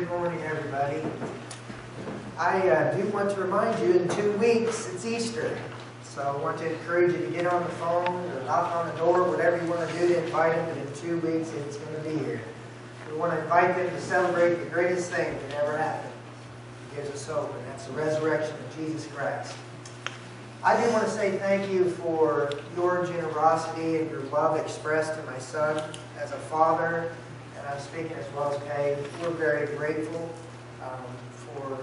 Good morning, everybody. I do want to remind you, in 2 weeks, it's Easter. So I want to encourage you to get on the phone or knock on the door, whatever you want to do to invite them, but in 2 weeks, it's going to be here. We want to invite them to celebrate the greatest thing that ever happened. He gives us hope, and that's the resurrection of Jesus Christ. I do want to say thank you for your generosity and your love expressed to my son as a father, and I'm speaking as well as Kay. We're very grateful for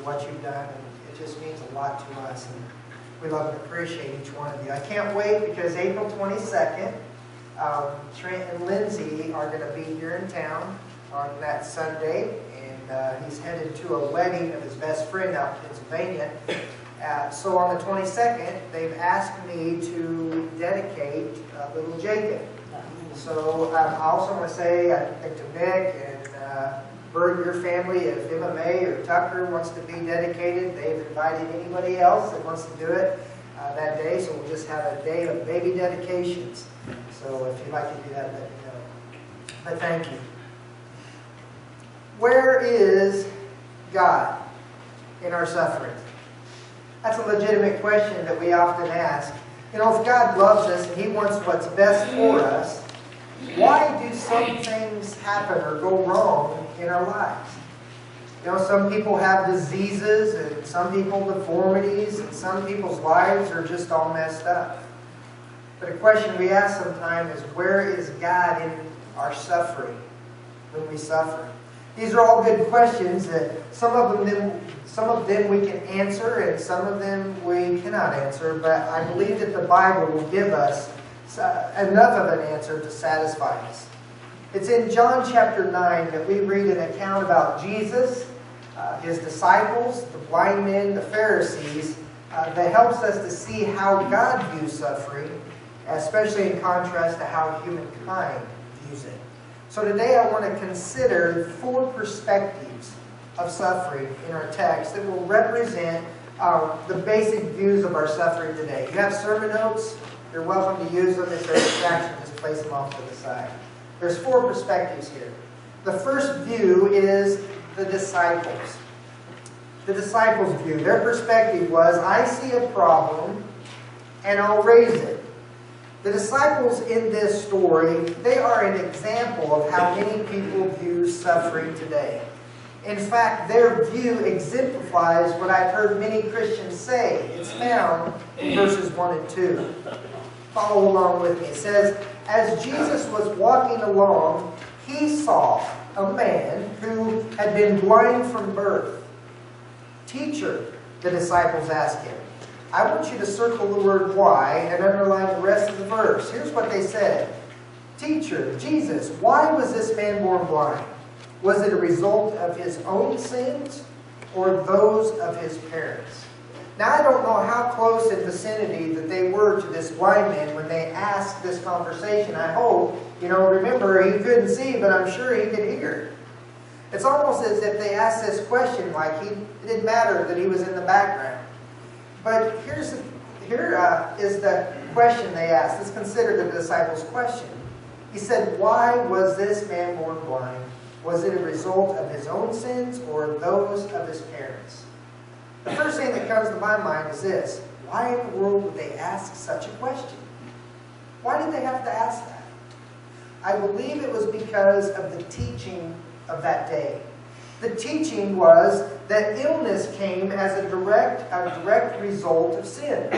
what you've done, and it just means a lot to us, and we love and appreciate each one of you. I can't wait because April 22nd, Trent and Lindsay are going to be here in town on that Sunday, and he's headed to a wedding of his best friend out in Pennsylvania. So on the 22nd, they've asked me to dedicate little Jacob. So I also want to say, I think to Nick and Bert, your family, if MMA or Tucker wants to be dedicated, they've invited anybody else that wants to do it that day. So we'll just have a day of baby dedications. So if you'd like to do that, let me know. But thank you. Where is God in our suffering? That's a legitimate question that we often ask. You know, if God loves us and He wants what's best for us, why do some things happen or go wrong in our lives? You know, some people have diseases, and some people deformities, and some people's lives are just all messed up. But a question we ask sometimes is, where is God in our suffering when we suffer? These are all good questions that some of them we can answer, and some of them we cannot answer. But I believe that the Bible will give us enough of an answer to satisfy us. It's in John chapter 9 that we read an account about Jesus, His disciples, the blind men, the Pharisees, that helps us to see how God views suffering, especially in contrast to how humankind views it. So today I want to consider 4 perspectives of suffering in our text that will represent the basic views of our suffering today. You have sermon notes. You're welcome to use them. If they're a distraction, just place them off to the side. There's 4 perspectives here. The first view is the disciples. The disciples' view. Their perspective was, I see a problem and I'll raise it. The disciples in this story, they are an example of how many people view suffering today. In fact, their view exemplifies what I've heard many Christians say. It's found in verses 1 and 2. Follow along with me. It says, as Jesus was walking along, He saw a man who had been blind from birth. Teacher, the disciples asked Him. I want you to circle the word why and underline the rest of the verse. Here's what they said. Teacher, Jesus, why was this man born blind? Was it a result of his own sins or those of his parents? Now, I don't know how close in vicinity that they were to this blind man when they asked this conversation. I hope, remember, he couldn't see, but I'm sure he could hear. It's almost as if they asked this question like it didn't matter that he was in the background. But here is the question they asked. Let's consider the disciples' question. He said, why was this man born blind? Was it a result of his own sins or those of his parents? The first thing that comes to my mind is this. Why in the world would they ask such a question? Why did they have to ask that? I believe it was because of the teaching of that day. The teaching was that illness came as a direct result of sin.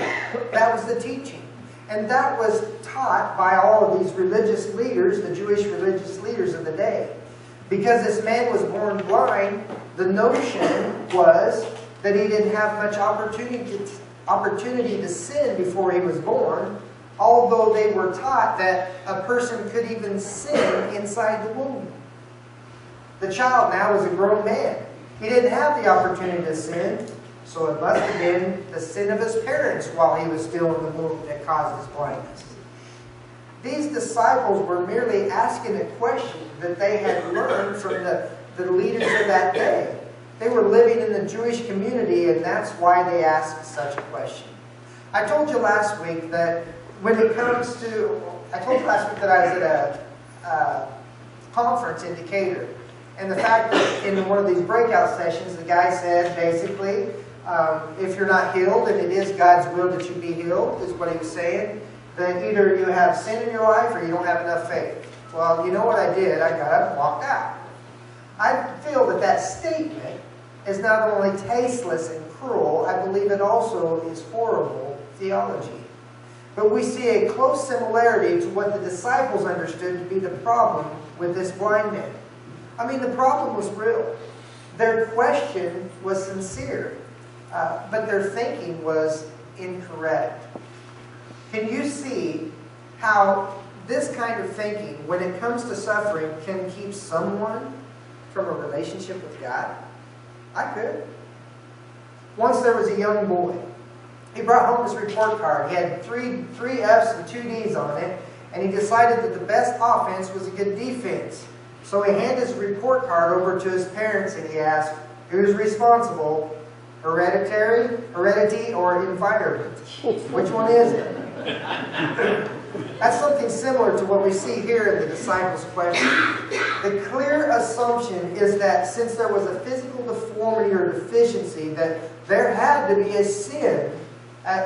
That was the teaching. And that was taught by all of these religious leaders, the Jewish religious leaders of the day. Because this man was born blind, the notion was that he didn't have much opportunity to sin before he was born, although they were taught that a person could even sin inside the womb. The child now was a grown man. He didn't have the opportunity to sin, so it must have been the sin of his parents while he was still in the womb that caused his blindness. These disciples were merely asking a question that they had learned from the leaders of that day. They were living in the Jewish community, and that's why they asked such a question. I told you last week that when it comes to... I told you last week that I was at a conference in Decatur. And the fact that in one of these breakout sessions, the guy said, basically, if you're not healed, and it is God's will that you be healed, is what he was saying, then either you have sin in your life or you don't have enough faith. Well, you know what I did? I got up and walked out. I feel that that statement is not only tasteless and cruel, I believe it also is horrible theology. But we see a close similarity to what the disciples understood to be the problem with this blind man. I mean, the problem was real. Their question was sincere, but their thinking was incorrect. Can you see how this kind of thinking, when it comes to suffering, can keep someone from a relationship with God? I could. Once there was a young boy. He brought home his report card. He had three F's and 2 D's on it, and he decided that the best offense was a good defense. So he handed his report card over to his parents and he asked, who's responsible? Heredity, or environment? Which one is it? That's something similar to what we see here in the disciples' question. The clear assumption is that since there was a physical deformity or deficiency, that there had to be a sin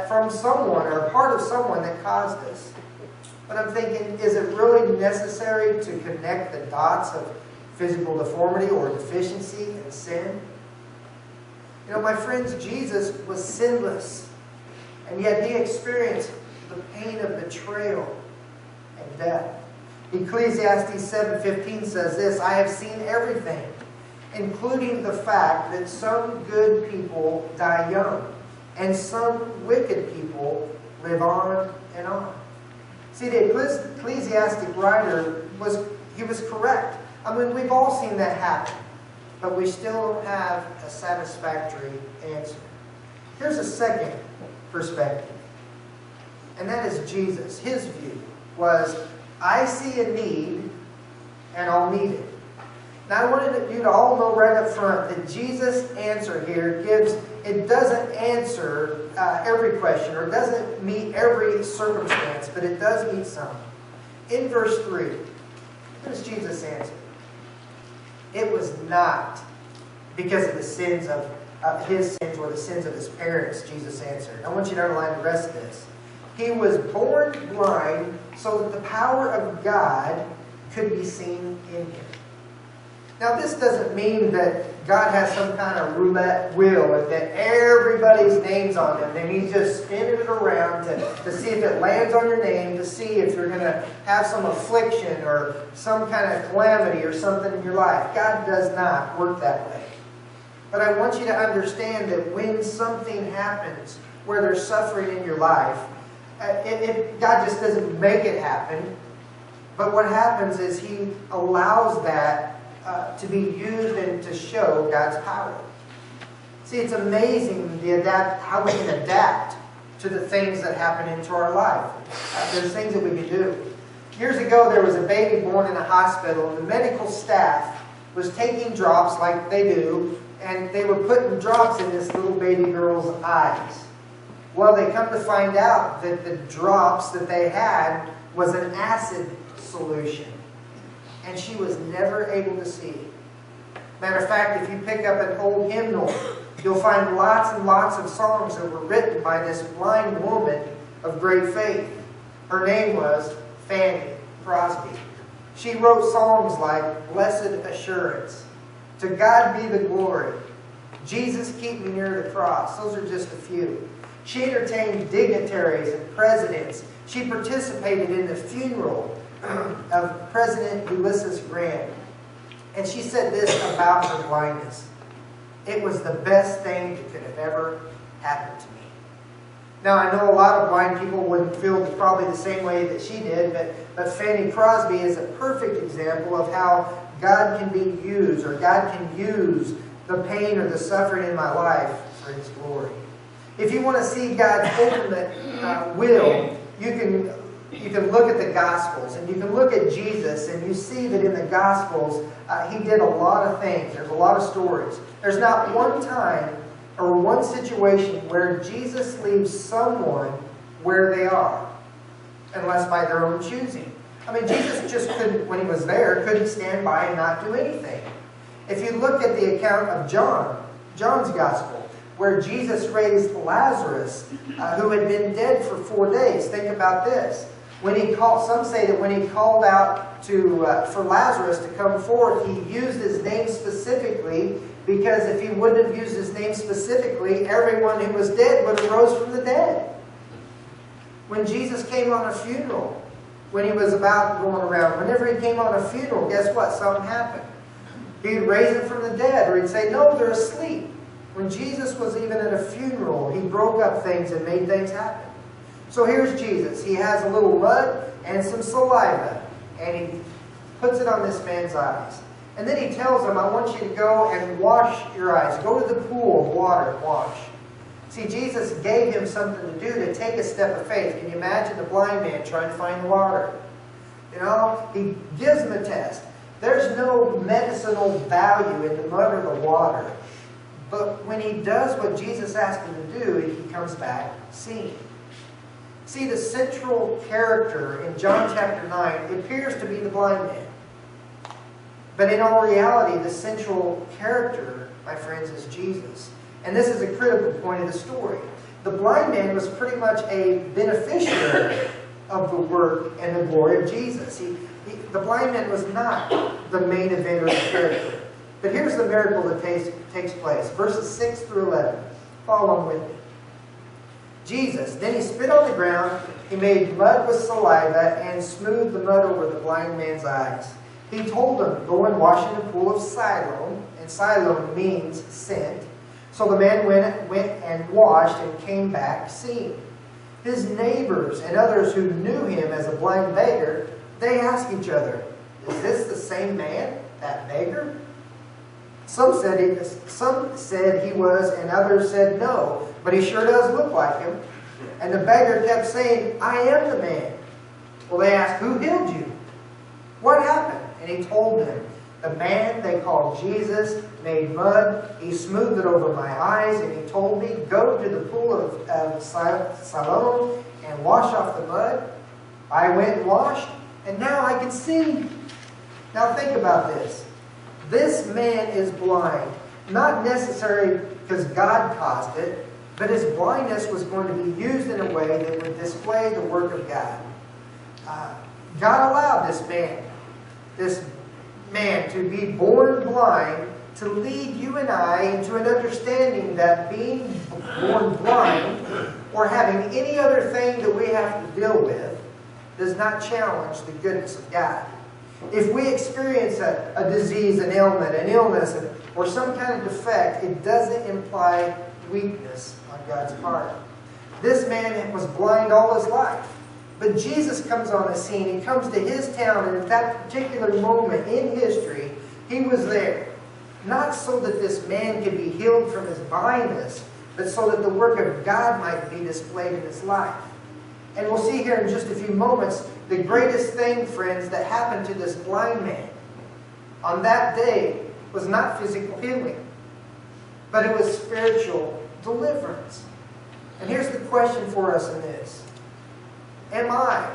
from someone or part of someone that caused this. But I'm thinking, is it really necessary to connect the dots of physical deformity or deficiency and sin? You know, my friends, Jesus was sinless, and yet he experienced the pain of betrayal and death. Ecclesiastes 7:15 says this, I have seen everything, including the fact that some good people die young, and some wicked people live on and on. See, the Ecclesiastic writer was correct. I mean, we've all seen that happen, but we still don't have a satisfactory answer. Here's a second perspective, and that is Jesus. His view was, I see a need, and I'll meet it. Now, I wanted you to all know right up front that Jesus' answer here it doesn't answer every question, or doesn't meet every circumstance, but it does meet some. In verse 3, what does Jesus answer? It was not because of the sins of his sins or the sins of his parents, Jesus answered. I want you to underline the rest of this. He was born blind so that the power of God could be seen in him. Now, this doesn't mean that God has some kind of roulette wheel and that everybody's name's on them, and he's just spinning it around to see if it lands on your name, to see if you're going to have some affliction or some kind of calamity or something in your life. God does not work that way. But I want you to understand that when something happens where there's suffering in your life, God just doesn't make it happen. But what happens is he allows that to be used and to show God's power. See, it's amazing how we can adapt to the things that happen into our life. There's things that we can do. Years ago, there was a baby born in a hospital, and the medical staff was taking drops like they do, and they were putting drops in this little baby girl's eyes. Well, they come to find out that the drops that they had was an acid solution, and she was never able to see. Matter of fact, if you pick up an old hymnal, you'll find lots and lots of songs that were written by this blind woman of great faith. Her name was Fanny Crosby. She wrote songs like Blessed Assurance, To God Be the Glory, Jesus Keep Me Near the Cross. Those are just a few. She entertained dignitaries and presidents. She participated in the funeral of President Ulysses Grant. And she said this about her blindness. It was the best thing that could have ever happened to me. Now, I know a lot of blind people wouldn't feel probably the same way that she did, but Fanny Crosby is a perfect example of how God can be used, or God can use the pain or the suffering in my life for His glory. If you want to see God's ultimate will, you can look at the Gospels, and you can look at Jesus, and you see that in the Gospels, He did a lot of things. There's a lot of stories. There's not one time or one situation where Jesus leaves someone where they are, unless by their own choosing. I mean, Jesus just couldn't, when He was there, couldn't stand by and not do anything. If you look at the account of John's Gospel, where Jesus raised Lazarus, who had been dead for 4 days. Think about this. When he called, some say that when he called out for Lazarus to come forth, he used his name specifically, because if he wouldn't have used his name specifically, everyone who was dead would have rose from the dead. When Jesus came on a funeral, when he was about going around, whenever he came on a funeral, guess what? Something happened. He'd raise them from the dead, or he'd say, no, they're asleep. When Jesus was even at a funeral, he broke up things and made things happen. So here's Jesus. He has a little mud and some saliva, and he puts it on this man's eyes. And then he tells him, I want you to go and wash your eyes. Go to the pool of water and wash. See, Jesus gave him something to do, to take a step of faith. Can you imagine the blind man trying to find the water? You know, he gives him a test. There's no medicinal value in the mud or the water. But when he does what Jesus asked him to do, he comes back seeing. See, the central character in John chapter 9 appears to be the blind man. But in all reality, the central character, my friends, is Jesus. And this is a critical point of the story. The blind man was pretty much a beneficiary of the work and the glory of Jesus. The blind man was not the main event or the character. But here's the miracle that takes place. Verses 6 through 11. Follow on with me. Jesus, then he spit on the ground, he made mud with saliva, and smoothed the mud over the blind man's eyes. He told him, go and wash in the pool of Siloam, and Siloam means sent. So the man went and washed and came back seeing. His neighbors and others who knew him as a blind beggar, they asked each other, is this the same man, that beggar? Some said he was, and others said no, but he sure does look like him. And the beggar kept saying, I am the man. Well, they asked, who healed you? What happened? And he told them, the man they called Jesus made mud, he smoothed it over my eyes, and he told me, go to the pool of Siloam and wash off the mud. I went and washed, and now I can see. Now think about this. This man is blind, not necessarily because God caused it, but his blindness was going to be used in a way that would display the work of God. God allowed this man to be born blind, to lead you and I into an understanding that being born blind or having any other thing that we have to deal with does not challenge the goodness of God. If we experience a disease, an ailment, an illness, or some kind of defect, it doesn't imply weakness on God's part. This man was blind all his life. But Jesus comes on the scene. He comes to his town, and at that particular moment in history, he was there. Not so that this man could be healed from his blindness, but so that the work of God might be displayed in his life. And we'll see here in just a few moments, the greatest thing, friends, that happened to this blind man on that day was not physical healing, but it was spiritual deliverance. And here's the question for us in this. Am I,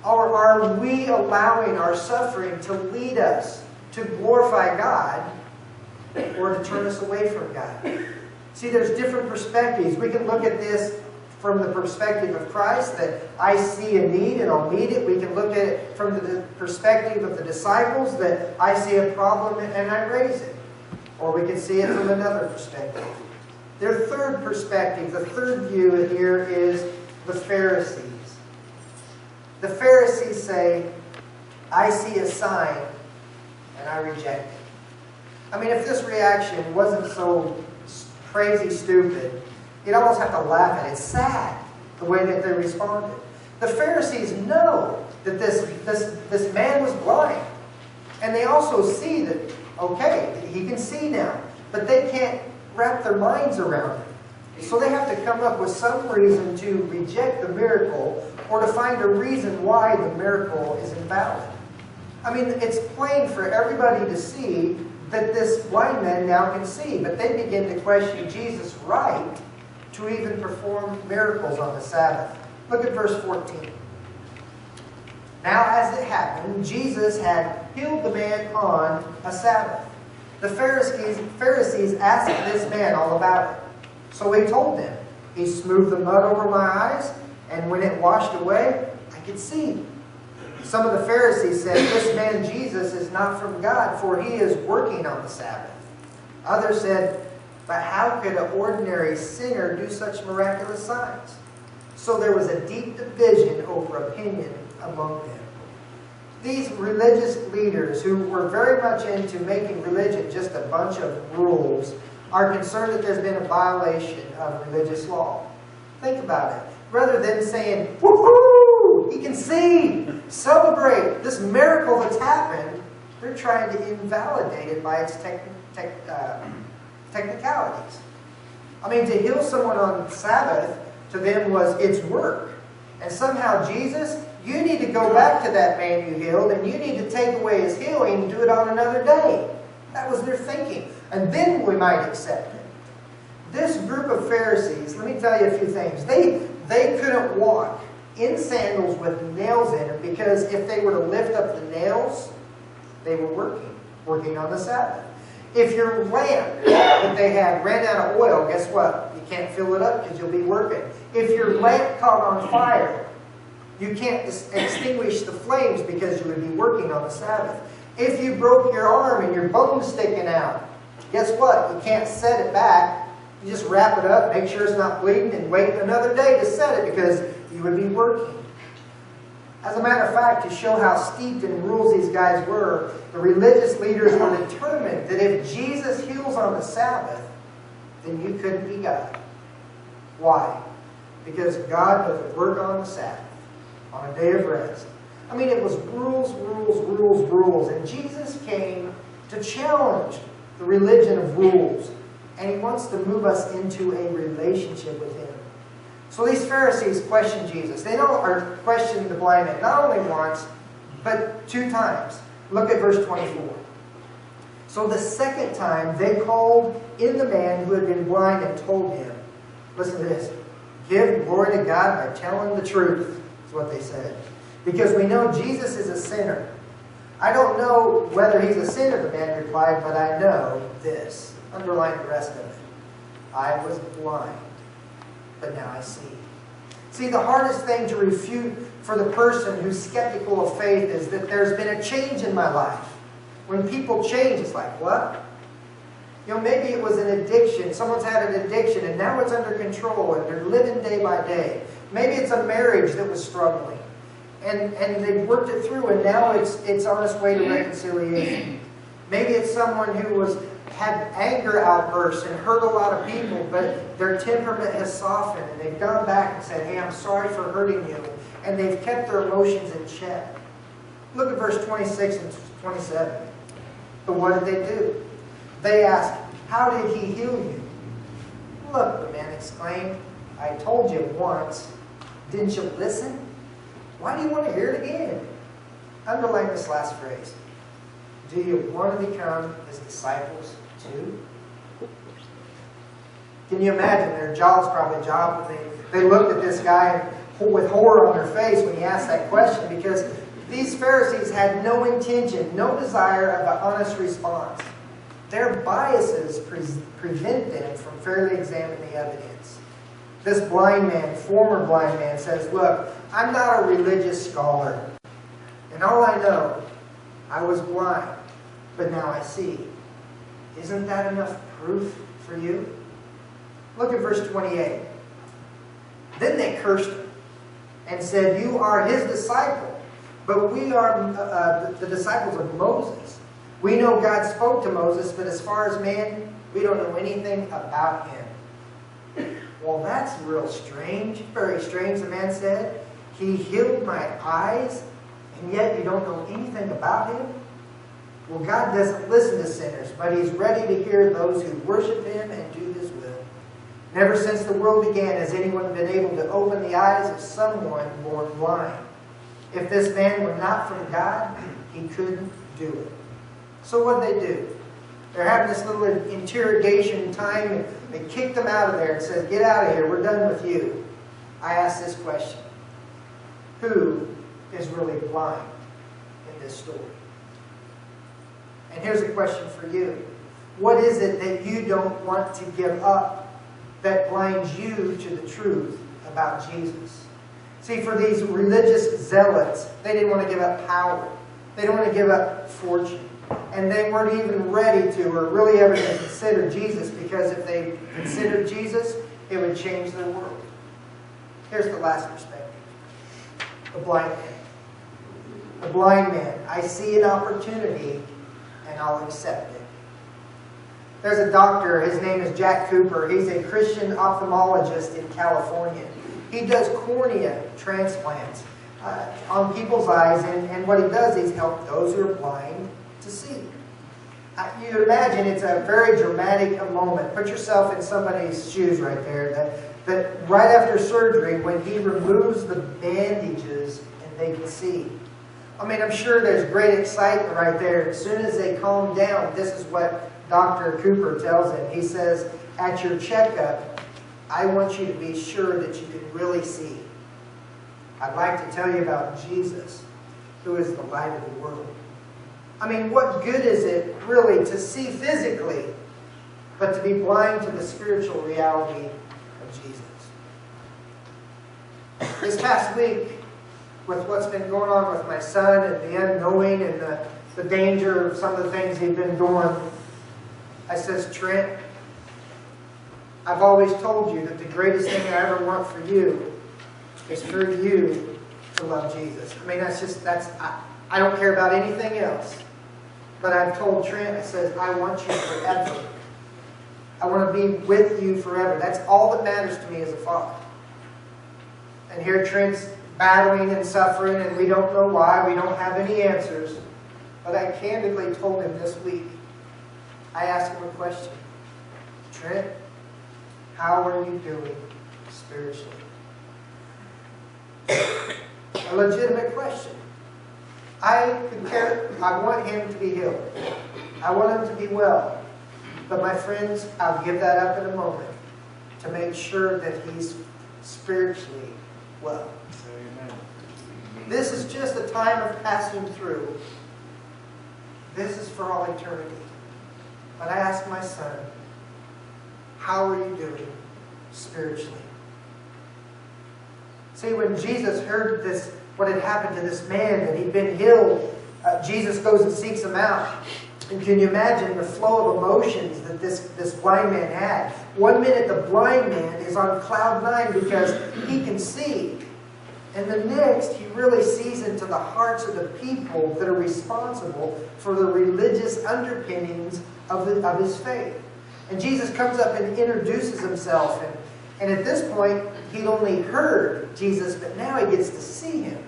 or are we allowing our suffering to lead us to glorify God or to turn us away from God? See, there's different perspectives. We can look at this from the perspective of Christ, that I see a need and I'll meet it. We can look at it from the perspective of the disciples, that I see a problem and I raise it. Or we can see it from another perspective. Their third perspective, the third view here, is the Pharisees. The Pharisees say, I see a sign and I reject it. I mean, if this reaction wasn't so crazy stupid, you'd almost have to laugh at it. It's sad, the way that they responded. The Pharisees know that this man was blind. And they also see that, okay, he can see now. But they can't wrap their minds around it. So they have to come up with some reason to reject the miracle, or to find a reason why the miracle is invalid. I mean, it's plain for everybody to see that this blind man now can see. But they begin to question Jesus' right to even perform miracles on the Sabbath. Look at verse 14. Now as it happened, Jesus had healed the man on a Sabbath. The Pharisees asked this man all about it. So he told them, he smoothed the mud over my eyes, and when it washed away, I could see. Some of the Pharisees said, this man Jesus is not from God, for he is working on the Sabbath. Others said, but how could an ordinary sinner do such miraculous signs? So there was a deep division over opinion among them. These religious leaders, who were very much into making religion just a bunch of rules, are concerned that there's been a violation of religious law. Think about it. Rather than saying, woohoo, he can see, celebrate this miracle that's happened, they're trying to invalidate it by its technicalities. I mean, to heal someone on Sabbath, to them was its work. And somehow Jesus, you need to go back to that man you healed, and you need to take away his healing and do it on another day. That was their thinking. And then we might accept it. This group of Pharisees, let me tell you a few things. They couldn't walk in sandals with nails in them, because if they were to lift up the nails, they were working on the Sabbath. If your lamp that they had ran out of oil, guess what? You can't fill it up because you'll be working. If your lamp caught on fire, you can't extinguish the flames because you would be working on the Sabbath. If you broke your arm and your bone's sticking out, guess what? You can't set it back. You just wrap it up, make sure it's not bleeding, and wait another day to set it because you would be working. As a matter of fact, to show how steeped in rules these guys were, the religious leaders were determined that if Jesus heals on the Sabbath, then you couldn't be God. Why? Because God doesn't work on the Sabbath, on a day of rest. I mean, it was rules, rules, rules, rules. And Jesus came to challenge the religion of rules. And he wants to move us into a relationship with him. So these Pharisees question Jesus. They are questioning the blind man not only once, but 2 times. Look at verse 24. So the second time they called in the man who had been blind and told him, listen to this, give glory to God by telling the truth, is what they said. Because we know Jesus is a sinner. I don't know whether he's a sinner, the man replied, but I know this. Underline the rest of it. I was blind, but now I see. See, the hardest thing to refute for the person who's skeptical of faith is that there's been a change in my life. When people change, it's like, what? You know, maybe it was an addiction. Someone's had an addiction and now it's under control and they're living day by day. Maybe it's a marriage that was struggling and they've worked it through and now it's on its way to reconciliation. Maybe it's someone who had anger outbursts and hurt a lot of people, but their temperament has softened and they've gone back and said, hey, I'm sorry for hurting you. And they've kept their emotions in check. Look at verse 26 and 27. But what did they do? They asked, how did he heal you? Look, the man exclaimed, I told you once. Didn't you listen? Why do you want to hear it again? Underline this last phrase. Do you want to become his disciples too? Can you imagine? Their jaws probably dropped. They looked at this guy with horror on their face when he asked that question, because these Pharisees had no intention, no desire of an honest response. Their biases prevent them from fairly examining the evidence. This blind man, former blind man, says, look, I'm not a religious scholar. And all I know, I was blind, but now I see. Isn't that enough proof for you? Look at verse 28. Then they cursed him and said, you are his disciple, but we are the disciples of Moses. We know God spoke to Moses, but as far as man, we don't know anything about him. Well, that's real strange. Very strange, the man said. He healed my eyes, and yet you don't know anything about him? Well, God doesn't listen to sinners, but he's ready to hear those who worship him and do his will. Never since the world began has anyone been able to open the eyes of someone born blind. If this man were not from God, he couldn't do it. So what did they do? They're having this little interrogation time, and they kicked him out of there and said, get out of here, we're done with you. I ask this question. Who is really blind in this story? And here's a question for you. What is it that you don't want to give up that blinds you to the truth about Jesus? See, for these religious zealots, they didn't want to give up power. They didn't want to give up fortune. And they weren't even ready to, or really ever to consider Jesus, because if they considered Jesus, it would change their world. Here's the last perspective. The blind man. The blind man. I see an opportunity, and I'll accept it. There's a doctor, his name is Jack Cooper. He's a Christian ophthalmologist in California. He does cornea transplants on people's eyes, and what he does is help those who are blind to see. You can imagine it's a very dramatic moment. Put yourself in somebody's shoes right there, that right after surgery, when he removes the bandages and they can see. I mean, I'm sure there's great excitement right there. As soon as they calm down, this is what Dr. Cooper tells him. He says, at your checkup, I want you to be sure that you can really see. I'd like to tell you about Jesus, who is the light of the world. I mean, what good is it really to see physically, but to be blind to the spiritual reality of Jesus? This past week, with what's been going on with my son and the unknowing and the danger of some of the things he'd been doing, I says, Trent, I've always told you that the greatest thing I ever want for you is for you to love Jesus. I mean, I don't care about anything else. But I've told Trent, I said, I want you forever. I want to be with you forever. That's all that matters to me as a father. And here Trent's battling and suffering, and we don't know why. We don't have any answers. But I candidly told him this week, I asked him a question. Trent, how are you doing spiritually? A legitimate question. I want him to be healed. I want him to be well. But my friends, I'll give that up in a moment to make sure that he's spiritually well. Amen. This is just a time of passing through. This is for all eternity. But I ask my son, how are you doing spiritually? See, when Jesus heard this, what had happened to this man, that he'd been healed, Jesus goes and seeks him out. And can you imagine the flow of emotions that this blind man had? One minute the blind man is on cloud nine because he can see. And the next, he really sees into the hearts of the people that are responsible for the religious underpinnings of his faith. And Jesus comes up and introduces himself. And at this point, he'd only heard Jesus, but now he gets to see him.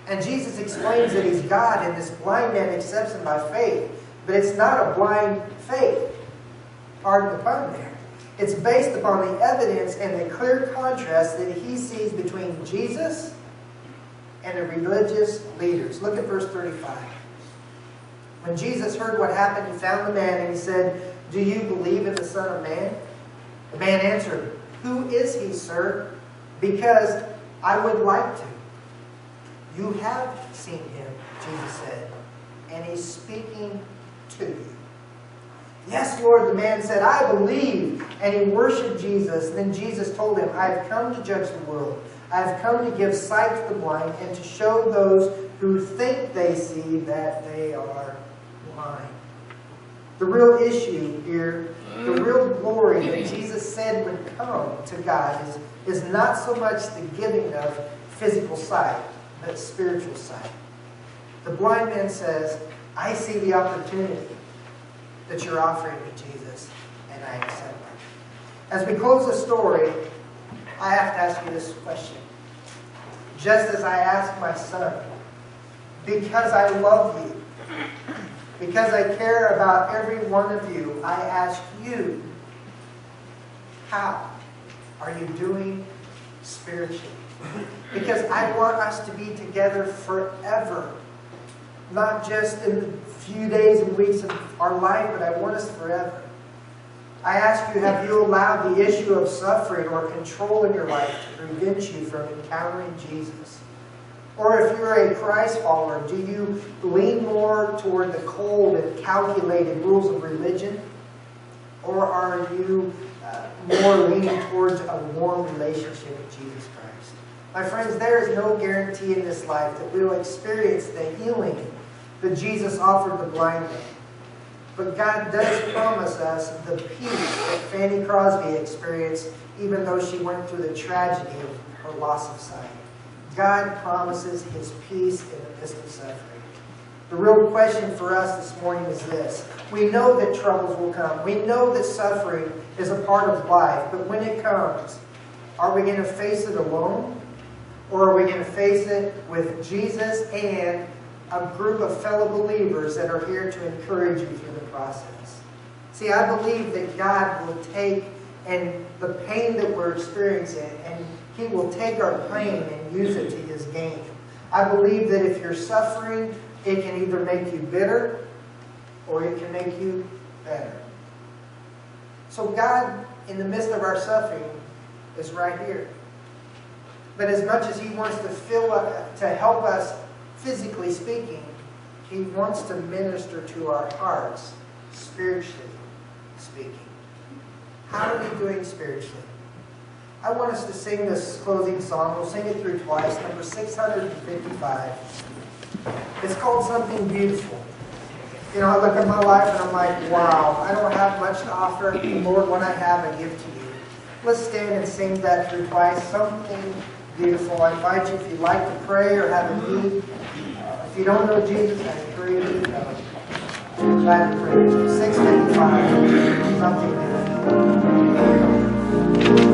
And Jesus explains that he's God, and this blind man accepts him by faith. But it's not a blind faith. Pardon the pun there. It's based upon the evidence and the clear contrast that he sees between Jesus and the religious leaders. Look at verse 35. When Jesus heard what happened, he found the man and he said, "Do you believe in the Son of Man?" The man answered, "Who is he, sir? Because I would like to." "You have seen him," Jesus said, "and he's speaking to you." "Yes, Lord," the man said, "I believe." And he worshipped Jesus. And then Jesus told him, "I have come to judge the world. I have come to give sight to the blind and to show those who think they see that they are blind." The real issue here, the real glory that Jesus said would come to God is not so much the giving of physical sight, but spiritual sight. The blind man says, "I see the opportunity that you're offering me, Jesus, and I accept it." As we close the story, I have to ask you this question. Just as I asked my son, because I love you, because I care about every one of you, I ask you, how are you doing spiritually? Because I want us to be together forever. Not just in the few days and weeks of our life, but I want us forever. I ask you, have you allowed the issue of suffering or control in your life to prevent you from encountering Jesus? Or if you're a Christ follower, do you lean more toward the cold and calculated rules of religion Or are you more leaning towards a warm relationship with Jesus Christ? My friends, there is no guarantee in this life that we will experience the healing that Jesus offered the blind man. But God does promise us the peace that Fanny Crosby experienced even though she went through the tragedy of her loss of sight. God promises His peace in the midst of suffering. The real question for us this morning is this. We know that troubles will come. We know that suffering is a part of life. But when it comes, are we going to face it alone? Or are we going to face it with Jesus and a group of fellow believers that are here to encourage you through the process? See, I believe that God will take the pain that we're experiencing, and He will take our pain and use it to His gain. I believe that if you're suffering, it can either make you bitter or it can make you better. So God, in the midst of our suffering, is right here. But as much as He wants to help us physically speaking, He wants to minister to our hearts spiritually speaking. How are we doing spiritually? I want us to sing this closing song. We'll sing it through twice, number 655. It's called Something Beautiful. You know, I look at my life and I'm like, wow, I don't have much to offer. Lord, what I have, I give to you. Let's stand and sing that through twice. Something Beautiful. I invite you, if you'd like to pray or have a need. If you don't know Jesus, I encourage you to know. I'm glad to pray with you. 655. Something Beautiful.